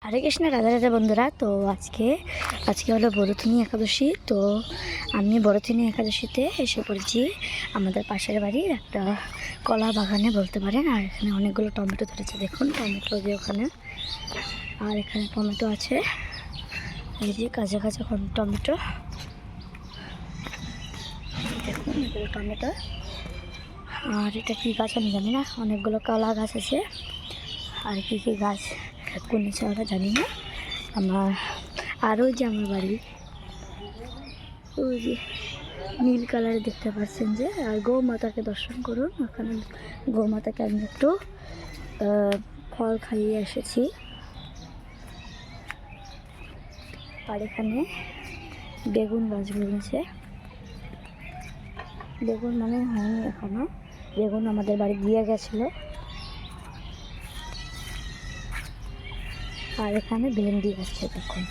হরে কৃষ্ণ, রাধা রাধা বন্ধুরা। তো আজকে হলো বরথিনী একাদশী। তো আমি বরথিনী একাদশীতে এসে পড়েছি আমাদের পাশের বাড়ির একটা কলা বাগানে বলতে পারেন। আর এখানে অনেকগুলো টমেটো ধরেছে, দেখুন টমেটো যে ওখানে, আর এখানে টমেটো আছে, এই যে কাঁচা কাঁচা টমেটো, দেখুন এগুলো টমেটো। আর এটা কী গাছ আমি জানি না, অনেকগুলো কলা গাছ আছে, আর কী কী গাছ কোন ওটা জানি না আমার। আর ওই যে আমার বাড়ি, ওই যে নীল কালারে দেখতে পাচ্ছেন যে, আর গৌমাতাকে দর্শন করুন। ওখানে গৌমাতাকে আমি একটু ফল খাইয়ে এসেছি। আর এখানে বেগুন গাছ বেরিয়েছে, বেগুন মানে হয়নি এখনো, বেগুন আমাদের বাড়ি দিয়ে গেছিলো। আর এখানে ভেন্ডি আসছে, দেখুন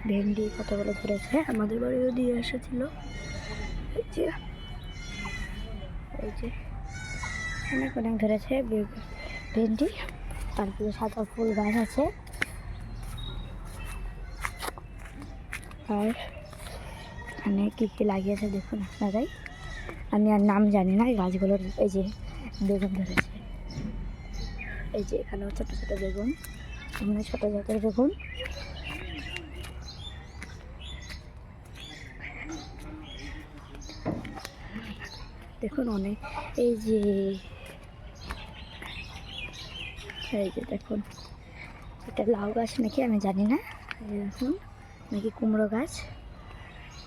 ভেন্ডি কতগুলো ধরেছে, আমাদের বাড়িও দিয়ে এসেছিল। এই যে অনেক ধরেছে ভেন্ডি। তারপরে সাদা ফুল গাছ আছে। আর এখানে কী কী লাগিয়েছে দেখুন আপনারাই, আমি আর নাম জানি না গাছগুলোর। এই যে বেগুন ধরেছে, এই যে এখানেও ছোটো ছোটো বেগুন, এমনি ছোটো জাতের বেগুন। দেখুন অনেক, এই যে দেখুন, এটা লাউ গাছ নাকি আমি জানি না, দেখুন নাকি কুমড়ো গাছ,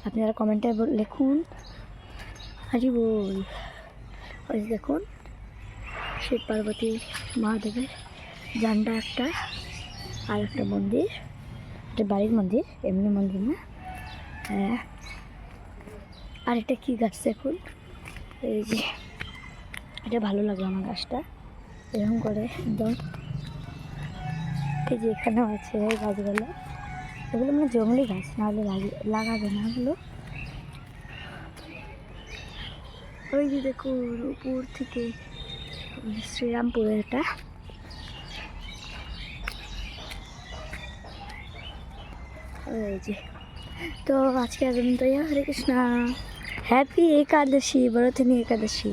আপনারা কমেন্টে লিখুন। হরি বল। ওই দেখুন শিব পার্বতী মহাদেবের ঝান্ডা একটা, আর একটা মন্দির, এটা বাড়ির মন্দির, এমনি মন্দির না। হ্যাঁ, আর এটা কী গাছ দেখুন, এই যে এটা ভালো লাগলো আমার গাছটা, এরকম করে একদম। এই যে এখানেও আছে এই গাছগুলো, এগুলো মানে জঙ্গলি গাছ, নাহলে লাগাবে না এগুলো। ওই যে দেখুন উপর থেকে শ্রীরামপুরের এটা। ওই যে, তো আজকে পর্যন্তই। হরে কৃষ্ণ, হ্যাপি একাদশী, বরথিনী একাদশী।